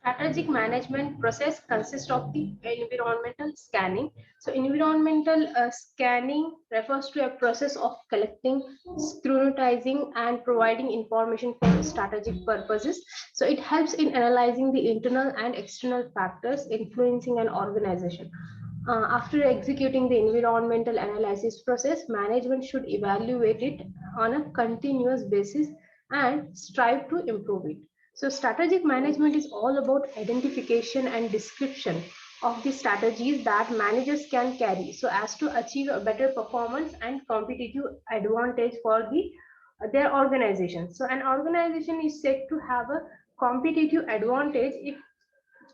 Strategic management process consists of the environmental scanning. So environmental scanning refers to a process of collecting, scrutinizing, and providing information for strategic purposes. So it helps in analyzing the internal and external factors influencing an organization. After executing the environmental analysis process, management should evaluate it on a continuous basis and strive to improve it. So strategic management is all about identification and description of the strategies that managers can carry so as to achieve a better performance and competitive advantage for their organization. So an organization is said to have a competitive advantage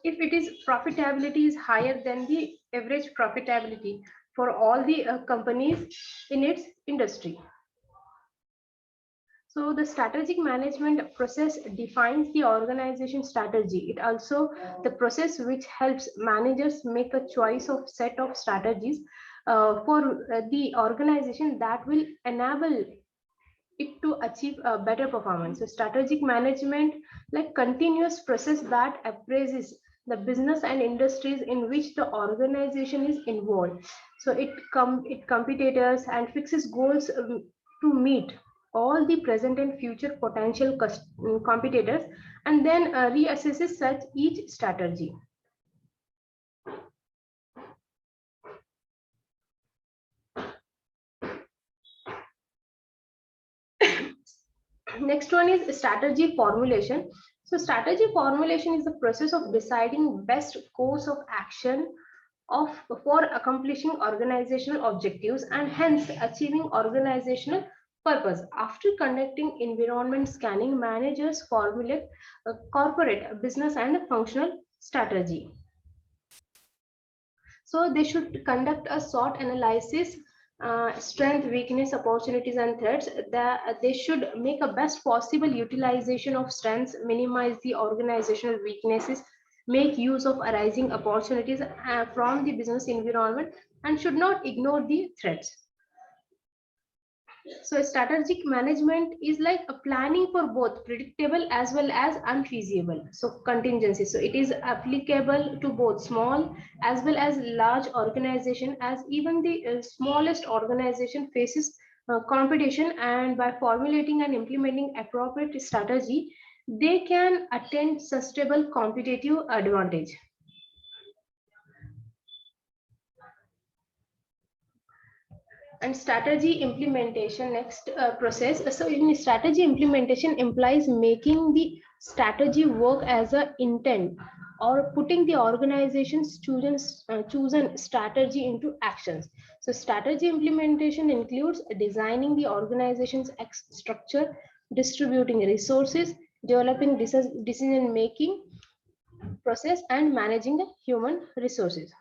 if it is profitability is higher than the average profitability for all the companies in its industry. So the strategic management process defines the organization strategy. It also the process which helps managers make a choice of set of strategies for the organization that will enable it to achieve a better performance. So strategic management, like continuous process that appraises the business and industries in which the organization is involved. So it competitors and fixes goals to meet all the present and future potential competitors, and then reassesses such each strategy. Next one is strategy formulation. So strategy formulation is the process of deciding best course of action of for accomplishing organizational objectives and hence achieving organizational purpose. After conducting environment scanning, managers formulate a corporate, business, and functional strategy. So they should conduct a SWOT analysis, strength, weakness, opportunities, and threats. They should make a best possible utilization of strengths, minimize the organizational weaknesses, make use of arising opportunities from the business environment, and should not ignore the threats. So strategic management is like a planning for both predictable as well as unfeasible. So contingency. So it is applicable to both small as well as large organization, as even the smallest organization faces competition, and by formulating and implementing appropriate strategy, they can attain sustainable competitive advantage. And strategy implementation, next process. So in strategy implementation implies making the strategy work as a intent or putting the organization's chosen strategy into actions. So strategy implementation includes designing the organization's structure, distributing resources, developing decision making process, and managing the human resources.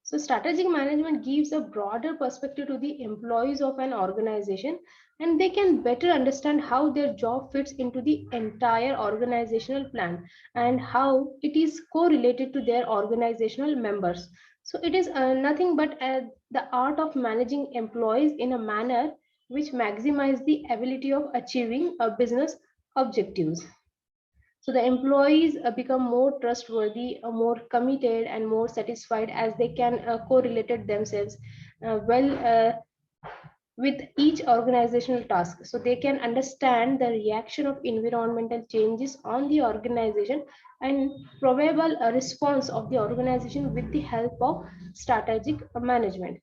So strategic management gives a broader perspective to the employees of an organization, and they can better understand how their job fits into the entire organizational plan and how it is correlated to their organizational members. So it is nothing but the art of managing employees in a manner which maximizes the ability of achieving business objectives. So the employees become more trustworthy, more committed, and more satisfied as they can correlate themselves well with each organizational task. So they can understand the reaction of environmental changes on the organization and probable response of the organization with the help of strategic management.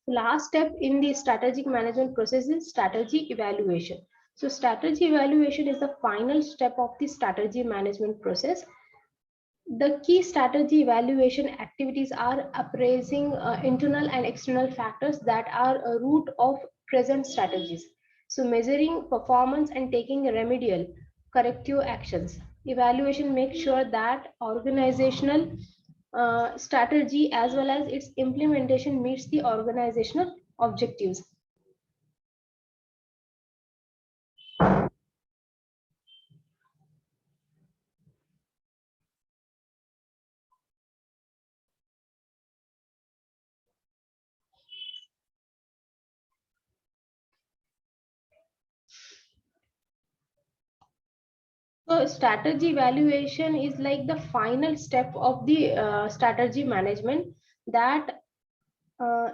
Last step in the strategic management process is strategy evaluation. So strategy evaluation is the final step of the strategy management process. The key strategy evaluation activities are appraising internal and external factors that are a root of present strategies. So measuring performance and taking remedial corrective actions. Evaluation makes sure that organizational strategy as well as its implementation meets the organizational objectives. So strategy evaluation is like the final step of the strategy management that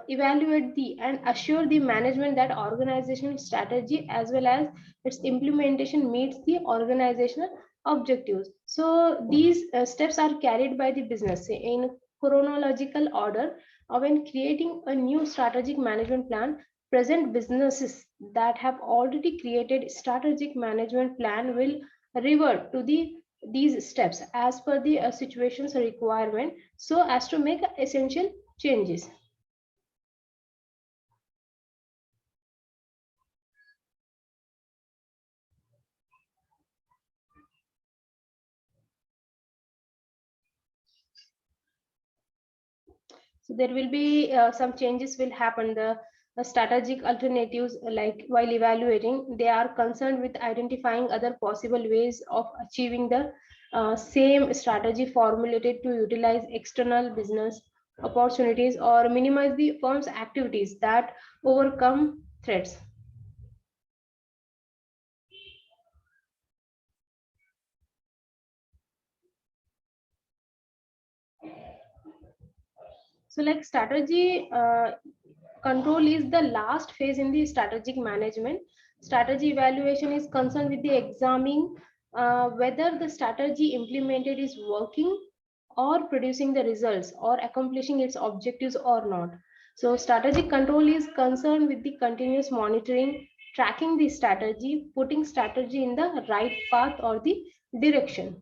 evaluate the and assure the management that organizational strategy as well as its implementation meets the organizational objectives. So these steps are carried by the business in chronological order. When creating a new strategic management plan, present businesses that have already created strategic management plan will revert to these steps as per the situations requirement, so as to make essential changes. So there will be some changes will happen. The strategic alternatives, like while evaluating, they are concerned with identifying other possible ways of achieving the same strategy formulated to utilize external business opportunities or minimize the firm's activities that overcome threats. So like strategy control is the last phase in the strategic management. Strategy evaluation is concerned with the examining whether the strategy implemented is working or producing the results or accomplishing its objectives or not. So strategic control is concerned with the continuous monitoring, tracking the strategy, putting strategy in the right path or the direction.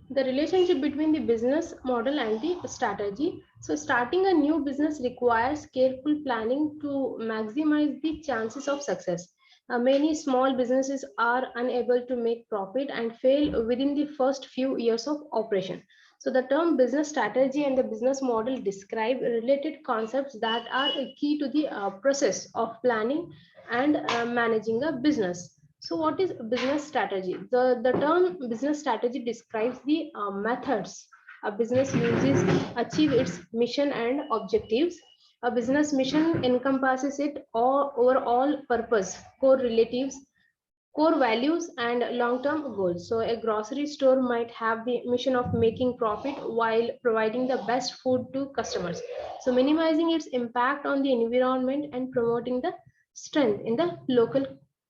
The relationship between the business model and the strategy. So starting a new business requires careful planning to maximize the chances of success. Many small businesses are unable to make profit and fail within the first few years of operation. So the term business strategy and the business model describe related concepts that are a key to the process of planning and managing a business. So what is business strategy? The term business strategy describes the methods a business uses achieve its mission and objectives. A business mission encompasses it all overall purpose, core relatives, core values and long-term goals. So a grocery store might have the mission of making profit while providing the best food to customers. So minimizing its impact on the environment and promoting the strength in the local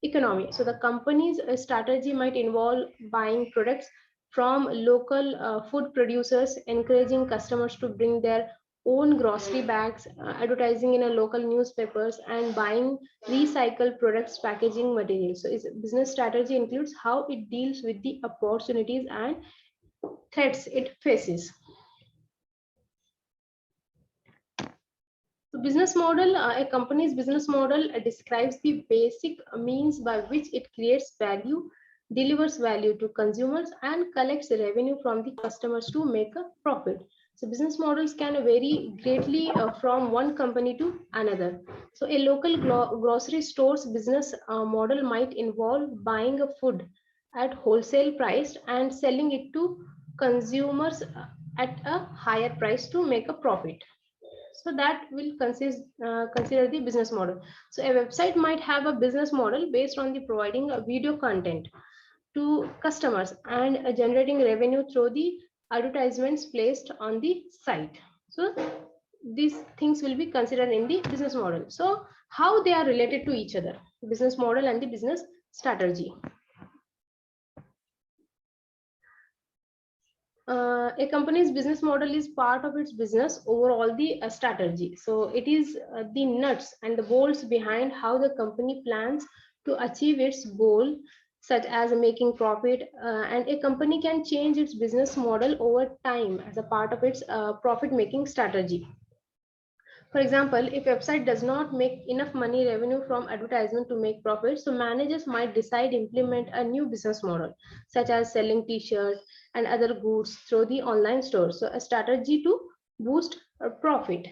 economy. So the company's strategy might involve buying products from local food producers, encouraging customers to bring their own grocery bags, advertising in a local newspapers, and buying recycled products packaging materials. So its business strategy includes how it deals with the opportunities and threats it faces. So business model, a company's business model describes the basic means by which it creates value, delivers value to consumers, and collects revenue from the customers to make a profit. So business models can vary greatly from one company to another. So a local grocery store's business model might involve buying a food at wholesale price and selling it to consumers at a higher price to make a profit. So that will consider the business model. So a website might have a business model based on the providing a video content to customers and generating revenue through the advertisements placed on the site. So these things will be considered in the business model. So how they are related to each other, business model and the business strategy. A company's business model is part of its business overall the strategy. So it is the nuts and the bolts behind how the company plans to achieve its goal, such as making profit, and a company can change its business model over time as a part of its profit making strategy. For example, if website does not make enough money revenue from advertisement to make profit, so managers might decide implement a new business model, such as selling t-shirts and other goods through the online store. So a strategy to boost profit.